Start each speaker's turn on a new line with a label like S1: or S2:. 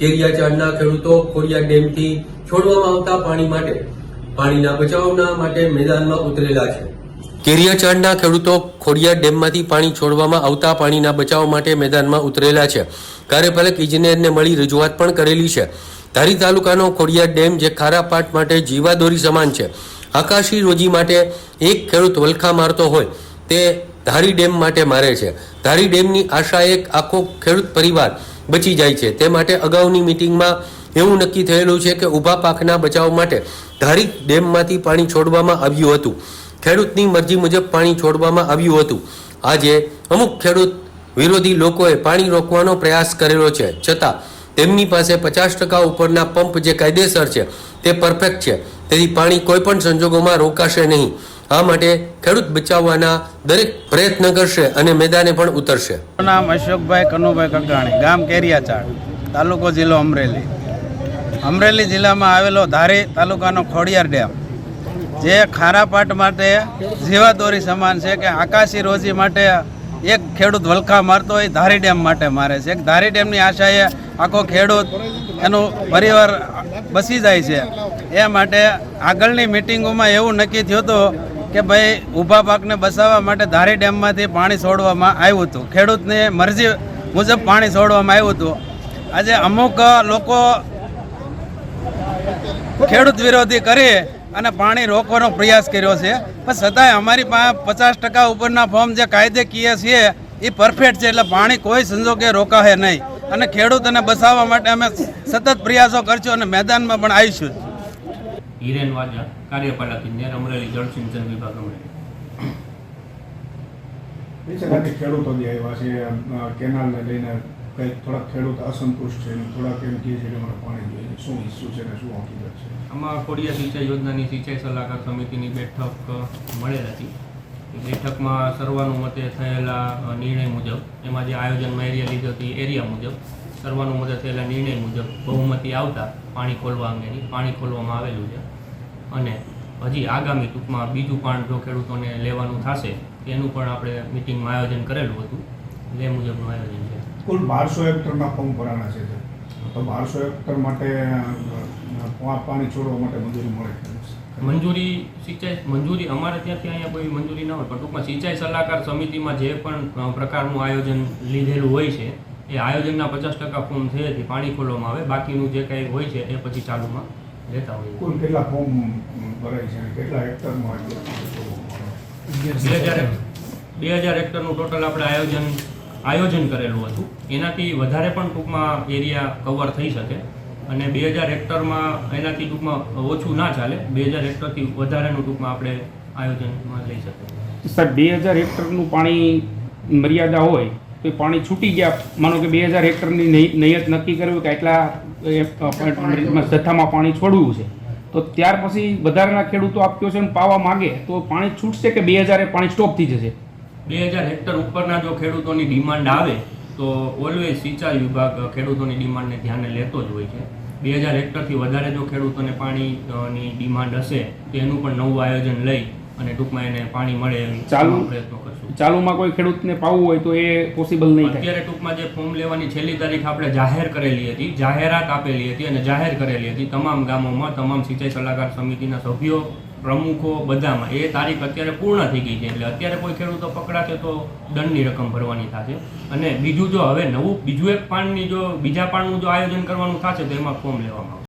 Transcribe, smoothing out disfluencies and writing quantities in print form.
S1: કેરિયાચાળના ખેડૂતો ખોડિયાર ડેમથી છોડવામાં આવતા પાણી માટે પાણીના બચાવના માટે મેદાનમાં ઉતરેલા છે। કેરિયાચાળના ખેડૂતો ખોડિયાર ડેમમાંથી પાણી છોડવામાં આવતા પાણીના બચાવ માટે મેદાનમાં ઉતરેલા છે। કાર્યપાલક ઇજનેરને મળી રજૂઆત પણ કરેલી છે। ધારી તાલુકાનો ખોડિયાર ડેમ જે ખારા પાટ માટે જીવાદોરી સમાન છે। આકાશી રોજી માટે એક ખેડૂત વલખા મારતો હોય તે ધારી ડેમ માટે મારે છે। ધારી ડેમની આશા એક આખો ખેડૂત પરિવાર બચી જાય છે। તે માટે અગાઉની મિટિંગમાં એવું નક્કી થયેલું છે કે ઊભા પાકના બચાવ માટે ધારી ડેમમાંથી પાણી છોડવામાં આવ્યું હતું। ખેડૂતની મરજી મુજબ પાણી છોડવામાં આવ્યું હતું। આજે અમુક ખેડૂત વિરોધી લોકોએ પાણી રોકવાનો પ્રયાસ કરેલો છે, છતાં તેમની પાસે 50% ઉપરના પંપ જે કાયદેસર છે તે પરફેક્ટ છે, તેથી પાણી કોઈ પણ સંજોગોમાં રોકાશે નહીં। આ માટે ખેડૂત બચાવવાના દરેક પ્રયત્ન કરશે અને મેદાને પણ ઉતરશે।
S2: નામ અશોકભાઈ કનુભાઈ કગાણી, ગામ કેરિયાચાળ, તાલુકો જિલ્લો અમરેલી। અમરેલી જિલ્લામાં આવેલો ધારી તાલુકાનો ખોડિયાર ડેમ જે ખારા પાટ માટે જીવાદોરી સમાન છે કે આકાશી રોજી માટે એક ખેડૂત વલખા મારતો હોય ધારી ડેમ માટે મારે છે। ધારી ડેમની આશાએ આખો ખેડૂત એનું પરિવાર બસી જાય છે। એ માટે આગળની મિટિંગોમાં એવું નક્કી થયું હતું કે ભાઈ ઊભા પાકને બચાવવા માટે ધારી ડેમમાંથી પાણી છોડવામાં આવ્યું હતું। ખેડૂતની મરજી મુજબ પાણી છોડવામાં આવ્યું હતું। આજે અમુક લોકો ખેડૂત વિરોધી કરી અને પાણી રોકવાનો પ્રયાસ કર્યો છે, પણ છતાંય અમારી પાસે 50% ઉપરના ફોર્મ જે કાયદેકીય છે એ પરફેક્ટ છે, એટલે પાણી કોઈ સંજોગે રોકાશે નહીં અને ખેડૂતોને બચાવવા માટે અમે સતત પ્રયાસો કરશું અને મેદાનમાં પણ આવીશું।
S3: હિરેન વાજા, કાર્યપાલક ઇજનેર, અમરેલી જળસિંચન વિભાગ, અમરેલી।
S4: ખેડૂતો જે આવ્યા છે કેનાલને લઈને કંઈક થોડાક ખેડૂત અસંતુષ્ટ છે, થોડાક એમ કહે છે કે અમારે પાણી જોઈએ, શું ઇસ્યુ છે ને શું હકીકત છે?
S3: આમાં ખોડિયાર સિંચાઈ યોજનાની સિંચાઈ સલાહકાર સમિતિની બેઠક મળેલ હતી। બેઠકમાં સર્વાનુમતે થયેલા નિર્ણય મુજબ, એમાં જે આયોજનમાં એરિયા લીધો હતી એરિયા મુજબ સર્વાનુમતે થયેલા નિર્ણય મુજબ બહુમતી આવતા પાણી ખોલવા અંગેની પાણી ખોલવામાં આવેલું છે। અને હજી આગામી ટૂંકમાં બીજું પાણી જો ખેડૂતોને લેવાનું થશે એનું પણ આપણે મિટિંગમાં આયોજન કરેલું હતું, એ મુજબનું આયોજન છે।
S4: કુલ 1200 હેક્ટરના ફોર્મ ભરાણા છે, તો 1200 હેક્ટર માટે પાણી છોડવા માટે મંજૂરી મળે?
S3: મંજૂરી અમારે ત્યાંથી અહીંયા કોઈ મંજૂરી ન હોય, પણ ટૂંકમાં સિંચાઈ સલાહકાર સમિતિમાં જે પણ પ્રકારનું આયોજન લીધેલું હોય છે એ આયોજનના 50% ફોર્મ થયેથી પાણી ખોલવામાં આવે, બાકીનું જે કંઈ હોય છે એ પછી ચાલુમાં લેતા હોય।
S4: કુલ કેટલા ફોર્મ ભરાય છે અને કેટલા હેક્ટરમાં?
S3: 2000 હેક્ટરનું ટોટલ આપણે આયોજન કરેલું હતું। એનાથી વધારે પણ ટૂંકમાં એરિયા કવર થઈ શકે અને 2000 હેક્ટરમાં એનાથી ટૂંકમાં ઓછું ના ચાલે, 2000 હેક્ટરથી વધારેનું ટૂંકમાં આપણે આયોજનમાં લઈ શકીએ।
S5: સર, 2000 હેક્ટરનું પાણી મર્યાદા હોય તો એ પાણી છૂટી ગયા, માનો કે 2000 હેક્ટરની નિયત નક્કી કર્યું કે એટલા જથ્થામાં પાણી છોડવું છે, તો ત્યાર પછી વધારાના ખેડૂતો આપ્યો છે પાવા માગે તો પાણી છૂટશે કે 2000 પાણી સ્ટોપ થઈ જશે?
S3: 2000 હેક્ટર ઉપરના જો ખેડૂતોની ડિમાન્ડ આવે તો ઓલવેઝ સિંચાઈ વિભાગ ખેડૂતોની ડિમાન્ડને ધ્યાને લેતો જ હોય છે। 2000 હેક્ટરથી વધારે જો ખેડૂતોને પાણીની ડિમાન્ડ હશે તો એનું પણ નવું આયોજન લઈ અને ટૂંકમાં એને પાણી મળે એવી પ્રયત્નો કરશું।
S5: ચાલુમાં કોઈ ખેડૂતને પાવું હોય તો એ પોસિબલ નહીં થાય?
S3: અત્યારે ટૂંકમાં જે ફોર્મ લેવાની છેલ્લી તારીખ આપણે જાહેર કરેલી હતી, જાહેરાત આપેલી હતી અને જાહેર કરેલી હતી તમામ ગામોમાં, તમામ સિંચાઈ સલાહકાર સમિતિના સભ્યો, પ્રમુખો બધામાં। એ તારીખ અત્યારે પૂર્ણ થઈ ગઈ છે, એટલે અત્યારે કોઈ ખેડૂતો પકડાશે તો દંડની રકમ ભરવાની થશે। અને બીજું જો હવે બીજું એક પાણનું જો આયોજન કરવાનું થશે તો એમાં ફોર્મ લેવામાં આવશે।